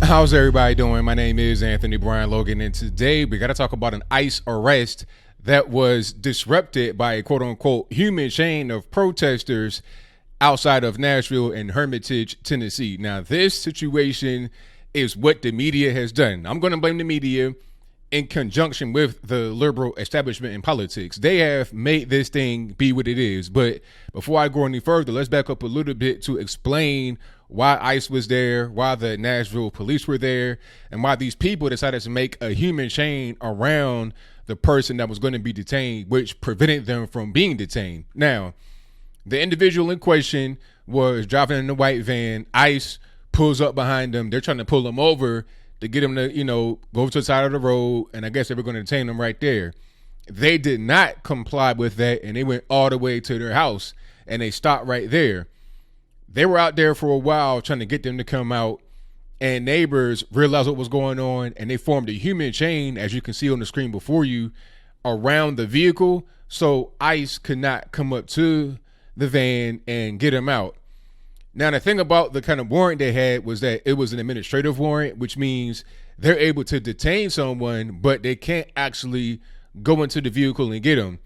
How's everybody doing? My name is Anthony Brian Logan, and today we got to talk about an ICE arrest that was disrupted by a quote-unquote human chain of protesters outside of Nashville and Hermitage, Tennessee. Now, this situation is what the media has done. I'm going to blame the media in conjunction with the liberal establishment in politics. They have made this thing be what it is. But before I go any further, let's back up a little bit to explain why ICE was there, why the Nashville police were there, and why these people decided to make a human chain around the person that was going to be detained, which prevented them from being detained. Now, the individual in question was driving in a white van. ICE pulls up behind them. They're trying to pull him over to get him to, go to the side of the road, and I guess they were going to detain him right there. They did not comply with that, and they went all the way to their house, and they stopped right there. They were out there for a while trying to get them to come out, and neighbors realized what was going on, and they formed a human chain, as you can see on the screen before you, around the vehicle, so ICE could not come up to the van and get him out. Now, the thing about the kind of warrant they had was that it was an administrative warrant, which means they're able to detain someone, but they can't actually go into the vehicle and get them.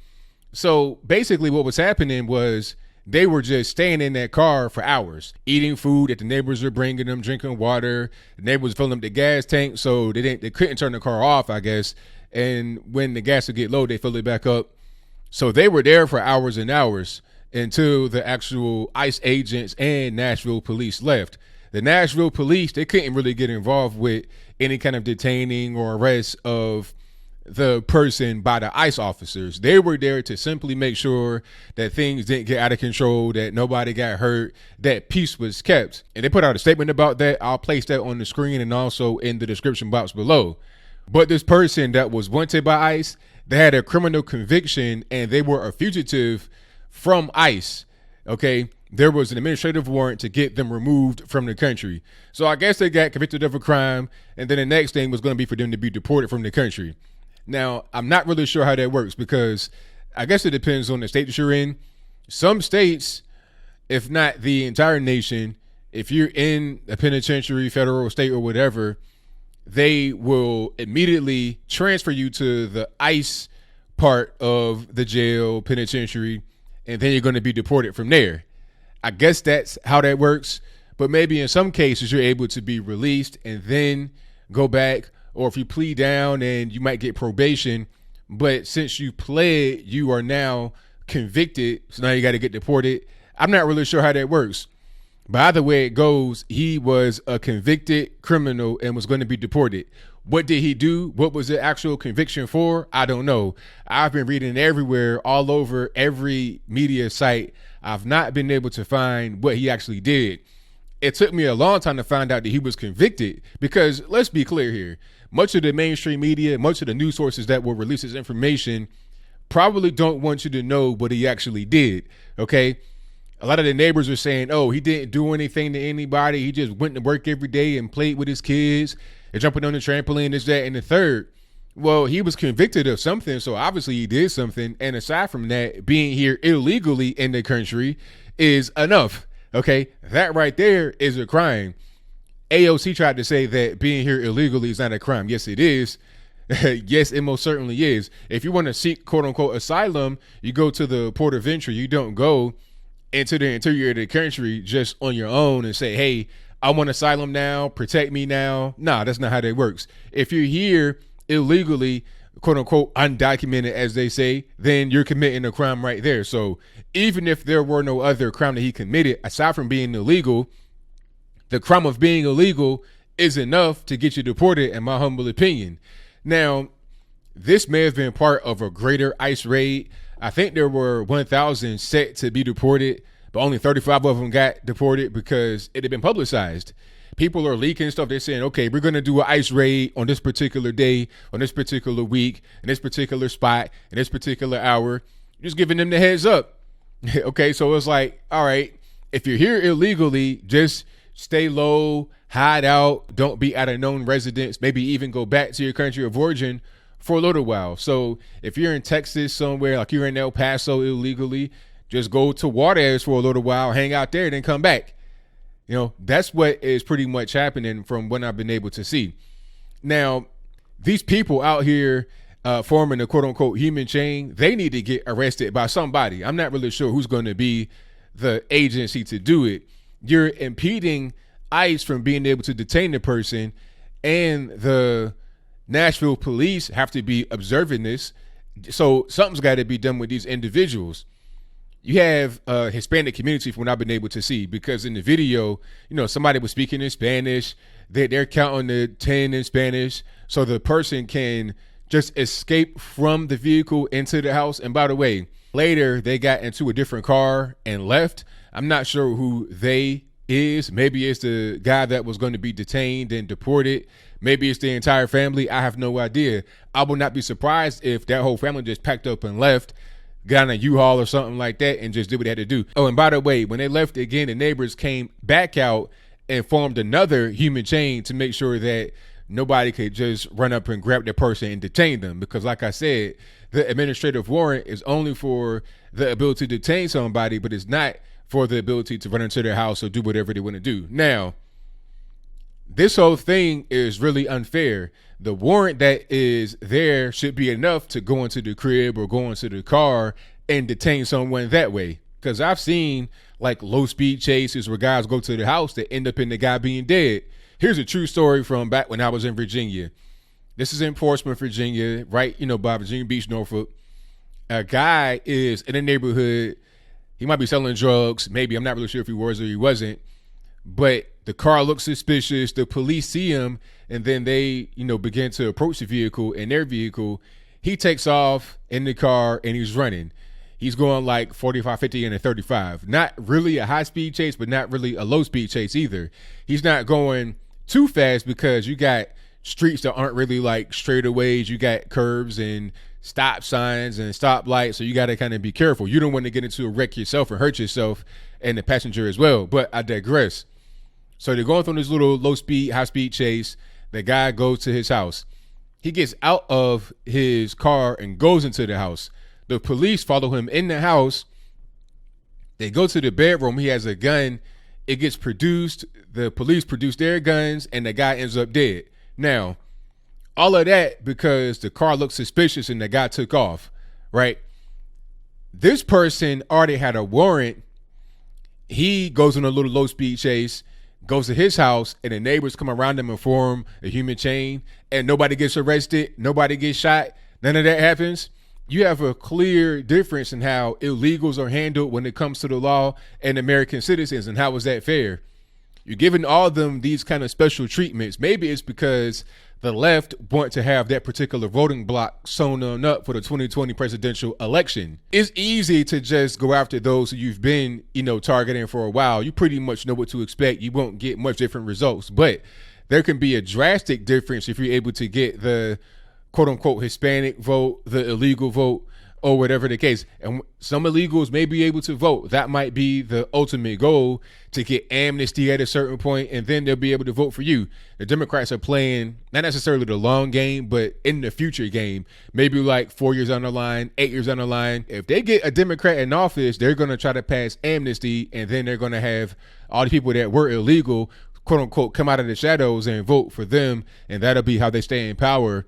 So basically what was happening was they were just staying in that car for hours, eating food that the neighbors were bringing them, drinking water. The neighbors filling up the gas tank, so they couldn't turn the car off, I guess. And when the gas would get low, they fill it back up. So they were there for hours and hours until the actual ICE agents and Nashville police left. The Nashville police, they couldn't really get involved with any kind of detaining or arrest of the person by the ICE officers. They were there to simply make sure that things didn't get out of control, that nobody got hurt, that peace was kept. And they put out a statement about that. I'll place that on the screen and also in the description box below. But this person that was wanted by ICE, they had a criminal conviction and they were a fugitive from ICE. Okay, there was an administrative warrant to get them removed from the country. So I guess they got convicted of a crime, and then the next thing was going to be for them to be deported from the country. Now, I'm not really sure how that works, because I guess it depends on the state that you're in. Some states, if not the entire nation, if you're in a penitentiary, federal, state, or whatever, they will immediately transfer you to the ICE part of the jail, penitentiary, and then you're going to be deported from there. I guess that's how that works. But maybe in some cases you're able to be released and then go back, or if you plead down and you might get probation, but since you pled, you are now convicted, so now you got to get deported. I'm not really sure how that works. But either way it goes, he was a convicted criminal and was going to be deported. What did he do? What was the actual conviction for? I don't know. I've been reading everywhere, all over every media site. I've not been able to find what he actually did. It took me a long time to find out that he was convicted, because let's be clear here. Much of the mainstream media, much of the news sources that will release this information probably don't want you to know what he actually did. Okay. A lot of the neighbors are saying, oh, he didn't do anything to anybody. He just went to work every day and played with his kids and jumping on the trampoline, this, that, and the third. Well, he was convicted of something, so obviously he did something. And aside from that, being here illegally in the country is enough. Okay, that right there is a crime. AOC tried to say that being here illegally is not a crime. Yes, it is. Yes, it most certainly is. If you want to seek quote unquote asylum, you go to the port of entry. You don't go into the interior of the country just on your own and say, hey, I want asylum now, protect me now. Nah, that's not how that works. If you're here illegally, quote unquote, undocumented, as they say, then you're committing a crime right there. So even if there were no other crime that he committed, aside from being illegal, the crime of being illegal is enough to get you deported, in my humble opinion. Now, this may have been part of a greater ICE raid. I think there were 1,000 set to be deported, but only 35 of them got deported because it had been publicized. People are leaking stuff. They're saying, okay, we're going to do an ICE raid on this particular day, on this particular week, in this particular spot, in this particular hour. Just giving them the heads up. Okay, so it's like, all right, if you're here illegally, just stay low, hide out, don't be at a known residence, maybe even go back to your country of origin for a little while. So if you're in Texas somewhere, like you're in El Paso illegally, just go to Juarez for a little while, hang out there, then come back. That's what is pretty much happening from what I've been able to see. Now, these people out here forming a quote unquote human chain, they need to get arrested by somebody. I'm not really sure who's going to be the agency to do it. You're impeding ICE from being able to detain the person, and the Nashville police have to be observing this. So something's got to be done with these individuals. You have a Hispanic community from what I've been able to see, because in the video, somebody was speaking in Spanish. They're counting the 10 in Spanish so the person can just escape from the vehicle into the house. And by the way, later they got into a different car and left. I'm not sure who they is. Maybe it's the guy that was going to be detained and deported. Maybe it's the entire family. I have no idea. I would not be surprised if that whole family just packed up and left, got in a U-Haul or something like that, and just did what they had to do. Oh, and by the way, when they left again, the neighbors came back out and formed another human chain to make sure that nobody could just run up and grab the person and detain them. Because like I said, the administrative warrant is only for the ability to detain somebody, but it's not for the ability to run into their house or do whatever they want to do. Now, this whole thing is really unfair. The warrant that is there should be enough to go into the crib or go into the car and detain someone that way. Because I've seen like low speed chases where guys go to the house that end up in the guy being dead. Here's a true story from back when I was in Virginia. This is in Portsmouth, Virginia, right, by Virginia Beach, Norfolk. A guy is in a neighborhood. He might be selling drugs. Maybe. I'm not really sure if he was or he wasn't. But the car looks suspicious. The police see him, and then they, begin to approach the vehicle. In their vehicle, he takes off in the car, and he's running. He's going like 45, 50, and a 35. Not really a high-speed chase, but not really a low-speed chase either. He's not going too fast because you got streets that aren't really like straightaways. You got curbs and stop signs and stoplights, so you got to kind of be careful. You don't want to get into a wreck yourself and hurt yourself and the passenger as well. But I digress. So they're going through this little low-speed, high-speed chase. The guy goes to his house. He gets out of his car and goes into the house. The police follow him in the house. They go to the bedroom. He has a gun. It gets produced. The police produce their guns, and the guy ends up dead. Now, all of that because the car looked suspicious and the guy took off, right? This person already had a warrant. He goes on a little low-speed chase, goes to his house, and the neighbors come around him and form a human chain, and nobody gets arrested, nobody gets shot, none of that happens. You have a clear difference in how illegals are handled when it comes to the law and American citizens, and how is that fair? You're giving all of them these kind of special treatments. Maybe it's because the left want to have that particular voting block sewn on up for the 2020 presidential election. It's easy to just go after those who you've been, targeting for a while. You pretty much know what to expect. You won't get much different results, but there can be a drastic difference if you're able to get the quote unquote Hispanic vote, the illegal vote, or whatever the case. And some illegals may be able to vote. That might be the ultimate goal, to get amnesty at a certain point, and then they'll be able to vote for you. The Democrats are playing not necessarily the long game, but in the future game, maybe like 4 years down the line, 8 years down the line. If they get a Democrat in office, they're going to try to pass amnesty, and then they're going to have all the people that were illegal, quote unquote, come out of the shadows and vote for them. And that'll be how they stay in power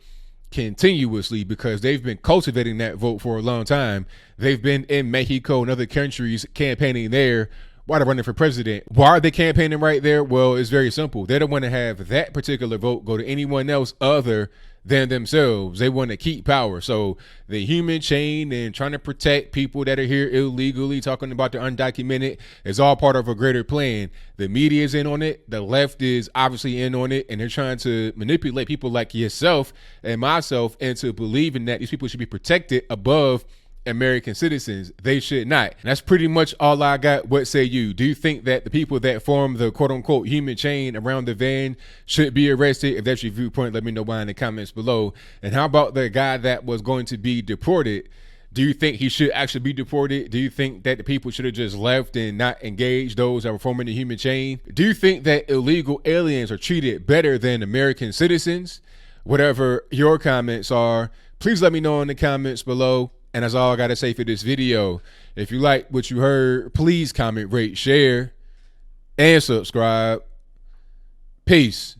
continuously, because they've been cultivating that vote for a long time. They've been in Mexico and other countries campaigning there while they're running for president. Why are they campaigning right there? Well, it's very simple. They don't want to have that particular vote go to anyone else other than themselves. They want to keep power. So the human chain and trying to protect people that are here illegally, talking about the undocumented, is all part of a greater plan. The media is in on it. The left is obviously in on it, and they're trying to manipulate people like yourself and myself into believing that these people should be protected above American citizens. They should not. And that's pretty much all I got. What say you? Do you think that the people that form the quote unquote human chain around the van should be arrested? If that's your viewpoint, let me know why in the comments below. And how about the guy that was going to be deported? Do you think he should actually be deported? Do you think that the people should have just left and not engaged those that were forming the human chain? Do you think that illegal aliens are treated better than American citizens? Whatever your comments are, please let me know in the comments below. And that's all I got to say for this video. If you like what you heard, please comment, rate, share. and subscribe. Peace.